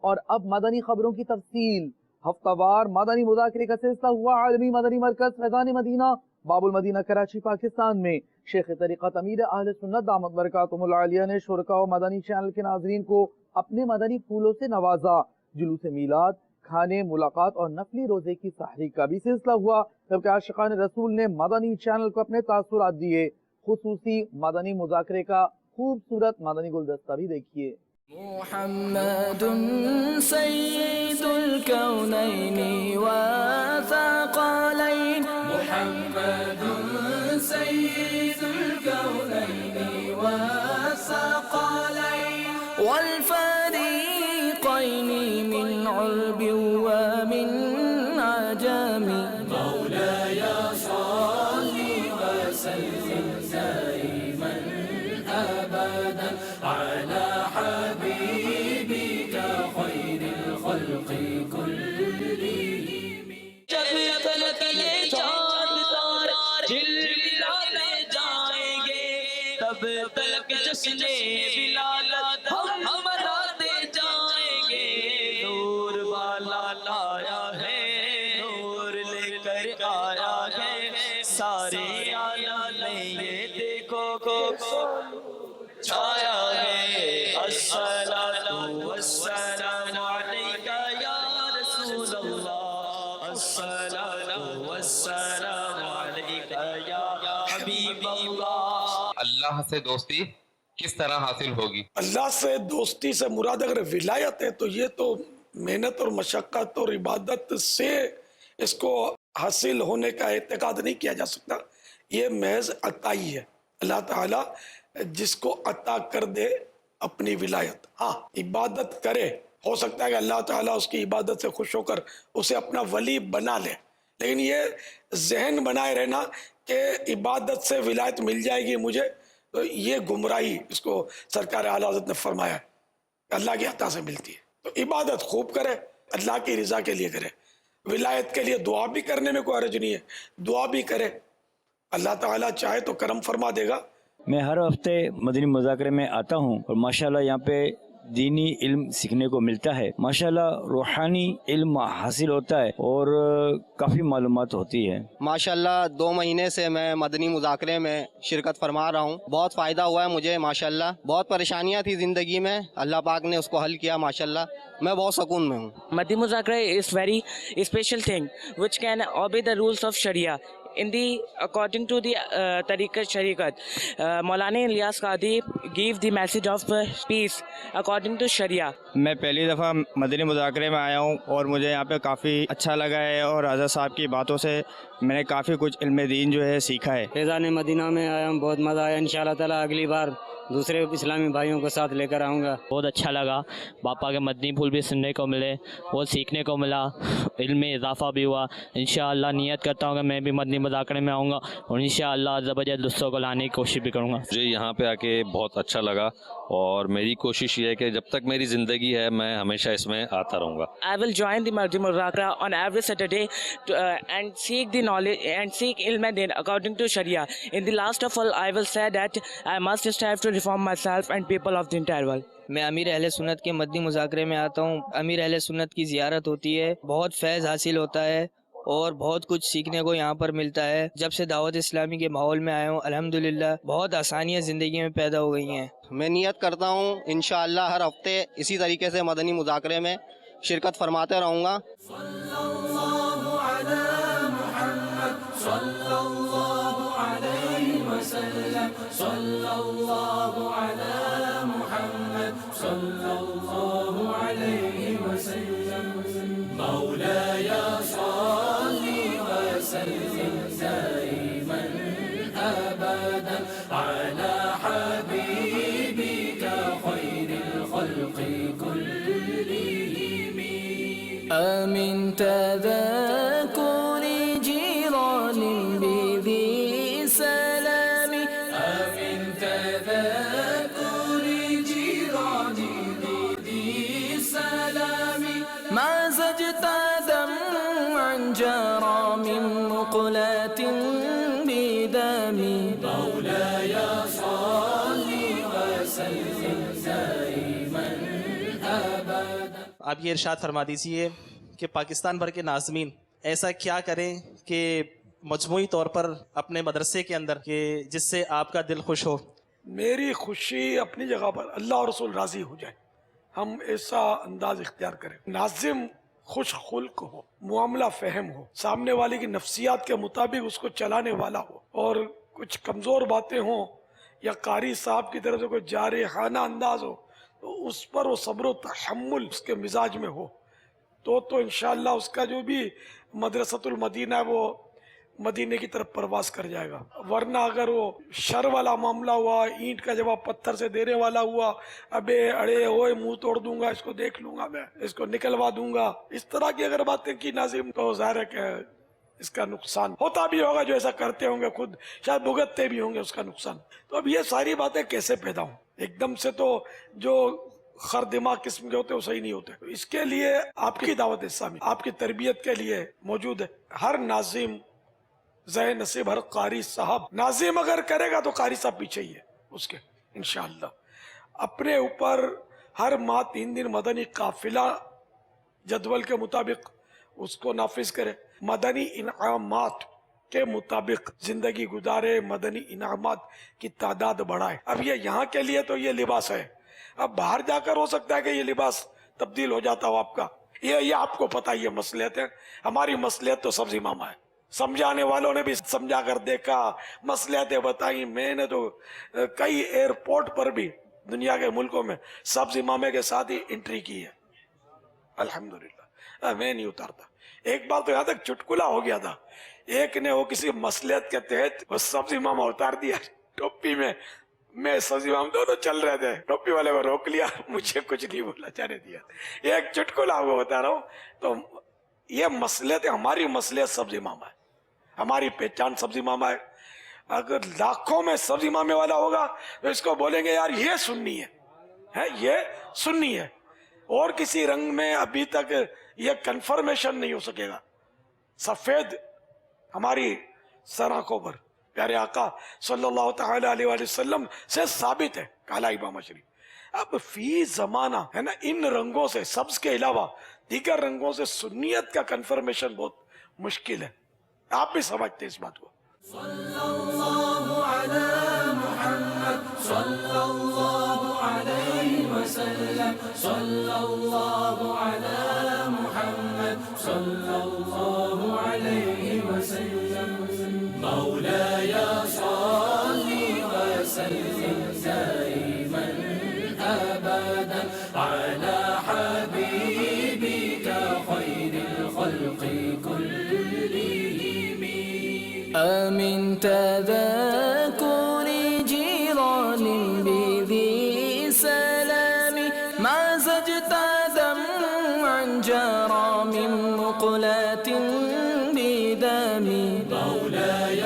اور اب مدنی خبروں کی تفصیل۔ ہفتہ وار مدنی مذاکرے کا سلسلہ ہوا عالمی مدنی مرکز فیضان مدینہ باب المدینہ کراچی پاکستان میں۔ شیخ طریقت امیر اہل سنت دامت برکاتہم العالیہ نے شرکاء و مدنی چینل کے ناظرین کو اپنے مدنی پھولوں سے نوازا۔ جلوس میلاد، کھانے، ملاقات اور نفلی روزے کی تحریک کا بھی سلسلہ ہوا، جبکہ عاشقان رسول نے مدنی چینل کو اپنے تاثرات دیے۔ خصوصی مدنی مذاکرے کا خوبصورت مدنی گلدستہ بھی دیکھیے۔ محمد سید الکونین والثقلین، محمد سید الکونین والثقلین والفریقین من عرب ومن عجم، مولاي صل وسلم دائما ابدا على حبيبك خير الخلق كلهم۔ جب تلک یہ چاند تارے جلوے جائیں گے، تب تلک جشن ولادت ہم مناتے جائیں گے۔ نور والا لایا ہے، نور لے کر آیا ہے، سارے عالم میں یہ دیکھو کو چھایا ہے۔ الصلاۃ والسلام علیک یا رسول اللہ، الصلاۃ والسلام علیک یا حبیب اللہ۔ اللہ سے دوستی کس طرح حاصل ہوگی؟ اللہ سے دوستی سے مراد اگر ولایت ہے تو یہ تو محنت اور مشقت اور عبادت سے اس کو حاصل ہونے کا اعتقاد نہیں کیا جا سکتا، یہ محض عطائی ہے۔ اللہ تعالیٰ جس کو عطا کر دے اپنی ولایت، ہاں عبادت کرے، ہو سکتا ہے کہ اللہ تعالیٰ اس کی عبادت سے خوش ہو کر اسے اپنا ولی بنا لے، لیکن یہ ذہن بنائے رہنا کہ عبادت سے ولایت مل جائے گی مجھے، تو یہ گمراہی اس کو سرکار اعلیٰ حضرت نے فرمایا ہے کہ اللہ کی عطا سے ملتی ہے۔ تو عبادت خوب کرے، اللہ کی رضا کے لیے کرے، ولایت کے لیے دعا بھی کرنے میں کوئی حرج نہیں ہے، دعا بھی کرے، اللہ تعالیٰ چاہے تو کرم فرما دے گا۔ میں ہر ہفتے مدنی مذاکرے میں آتا ہوں اور ماشاءاللہ یہاں پہ دینی علم سیکھنے کو ملتا ہے، ماشاءاللہ روحانی علم حاصل ہوتا ہے اور کافی معلومات ہوتی ہے۔ ماشاءاللہ 2 مہینے سے میں مدنی مذاکرے میں شرکت فرما رہا ہوں، بہت فائدہ ہوا ہے مجھے ماشاءاللہ۔ بہت پریشانیاں تھی زندگی میں، اللہ پاک نے اس کو حل کیا ماشاءاللہ، میں بہت سکون میں ہوں۔ مدنی مذاکرہ is very special thing which can obey the rules of Sharia in the according to the Tariqat Sharikat. Maulana Ilyas Qadhi gave the message of peace according to Sharia. میں پہلی دفعہ مدنی مذاکرے میں آیا ہوں اور مجھے یہاں پہ کافی اچھا لگا ہے اور حضرت صاحب کی باتوں سے میں نے کافی کچھ علم دین جو ہے سیکھا ہے۔ فیضان مدینہ میں آیا ہوں، بہت مزہ آیا، انشاءاللہ تعالیٰ اگلی بار دوسرے اسلامی بھائیوں کو ساتھ لے کر آؤں گا۔ بہت اچھا لگا، باپا کے مدنی پھول بھی سننے کو ملے، بہت سیکھنے کو ملا، علم میں اضافہ بھی ہوا۔ انشاءاللہ نیت کرتا ہوں کہ میں بھی مدنی مذاکرے میں آؤں گا اور انشاءاللہ عز و جل دوستوں کو لانے کی کوشش بھی کروں گا۔ مجھے یہاں پہ آ کے بہت اچھا لگا اور میری کوشش یہ ہے کہ جب تک میری زندگی ہے میں ہمیشہ اس میں آتا رہوں گا۔ I will join the Madani Muzakara on every Saturday and seek the knowledge and seek ilm and din according to Sharia. In the last of all, I will say that I must strive to reform myself and people of the entire world. میں امیر اہل سنت کے مدنی مذاکرے میں آتا ہوں، امیر اہل سنت کی زیارت ہوتی ہے، بہت فیض حاصل ہوتا ہے اور بہت کچھ سیکھنے کو یہاں پر ملتا ہے۔ جب سے دعوت اسلامی کے ماحول میں آیا ہوں الحمدللہ بہت آسانیاں زندگی میں پیدا ہو گئی ہیں۔ میں نیت کرتا ہوں انشاءاللہ ہر ہفتے اسی طریقے سے مدنی مذاکرے میں شرکت فرماتے رہوں گا۔ صلی اللہ علی محمد صلی اللہ علیہ وسلم، صلی اللہ علی محمد صلی اللہ علیہ وسلم، مولاي صل وسلم دائما ابدا على حبيبك خير الخلق كلهم۔ آمن تذكر جيران بذي سلام، آمن تذكر جيران بذي سلام، ما زجت دمعا جرى من مقلة بدم، مولاي صل وسلم دائما ابدا۔ آپ یہ ارشاد فرما دیجیے کہ پاکستان بھر کے ناظمین ایسا کیا کریں کہ مجموعی طور پر اپنے مدرسے کے اندر کہ جس سے آپ کا دل خوش ہو؟ میری خوشی اپنی جگہ پر اللہ اور رسول راضی ہو جائے، ہم ایسا انداز اختیار کریں، ناظم خوش خلق ہو، معاملہ فہم ہو، سامنے والے کی نفسیات کے مطابق اس کو چلانے والا ہو، اور کچھ کمزور باتیں ہوں یا قاری صاحب کی طرف سے کوئی جارحانہ انداز ہو تو اس پر وہ صبر و تحمل اس کے مزاج میں ہو تو انشاءاللہ اس کا جو بھی مدرسۃ المدینہ ہے وہ مدینے کی طرف پرواز کر جائے گا. ورنہ اگر وہ شر والا معاملہ ہوا، اینٹ کا جواب پتھر سے دینے والا ہوا، ابے اڑے ہوئے منہ توڑ دوں گا، اس کو دیکھ لوں گا، میں اس کو نکلوا دوں گا، اس طرح کی اگر باتیں کی ناظم تو ظاہر ہے کہ اس کا نقصان ہوتا بھی ہوگا. جو ایسا کرتے ہوں گے خود شاید بھگتتے بھی ہوں گے اس کا نقصان. تو اب یہ ساری باتیں کیسے پیدا ہوں؟ ایک دم سے تو جو خر دماغ قسم کے ہوتے ہیں وہ صحیح نہیں ہوتے. اس کے لیے آپ کی دعوت اسلامی آپ کی تربیت کے لیے موجود ہے. ہر ناظم ذہ نصیب، ہر قاری صاحب ناظم اگر کرے گا تو قاری صاحب پیچھے ہی ہے اس کے انشاءاللہ. اپنے اوپر ہر ماہ 3 دن مدنی قافلہ جدول کے مطابق اس کو نافذ کرے، مدنی انعامات کے مطابق زندگی گزارے، مدنی انعامات کی تعداد بڑھائے. اب یہ یہاں کے لیے تو یہ لباس ہے، اب باہر جا کر ہو سکتا ہے کہ یہ لباس تبدیل ہو جاتا ہو آپ کا. یہ آپ کو پتہ، یہ مصلحت ہے. ہماری مصلحت تو سبز امامہ ہے. سمجھانے والوں نے بھی سمجھا کر دیکھا، مصلحتیں بتائیں. میں نے تو کئی ایئرپورٹ پر بھی دنیا کے ملکوں میں سبز امامے کے ساتھ ہی انٹری کی ہے الحمدللہ. میں نہیں اتارتا. ایک بار تو یہاں تک چٹکلا ہو گیا تھا، ایک نے وہ کسی مصلحت کے تحت وہ سبز امامہ اتار دیا ٹوپی میں. میں سبز امام دونوں چل رہے تھے، ٹوپی والے کو روک لیا، مجھے کچھ نہیں بولا، جانے دیا. ایک چٹکلا وہ بتا رہا ہوں. تو یہ مصلحت، ہماری مصلحت سبز امامہ ہے، ہماری پہچان سبز امامہ ہے. اگر لاکھوں میں سبز امامے والا ہوگا تو اس کو بولیں گے یار یہ سنی ہے، یہ سنی ہے. اور کسی رنگ میں ابھی تک یہ کنفرمیشن نہیں ہو سکے گا. سفید ہماری سرآنکھوں پر پیارے آقا صلی اللہ تعالی علیہ وآلہ وسلم سے ثابت ہے کالا امامہ شریف. اب فی زمانہ ہے نا، ان رنگوں سے، سبز کے علاوہ دیگر رنگوں سے سنیت کا کنفرمیشن بہت مشکل ہے. آپ بھی سمجھتے ہیں اس بات کو. صلی اللہ علی محمد صلی اللہ علیہ وسلم، صلی اللہ علی محمد صلی اللہ علیہ وسلم. مولاي صل وسلم دائما ابدا على حبيبك خير الخلق كلهم. آمن تذاكر جيران بذي سلام، ما زجت دمعا جرى من مقلة بدم. مولاي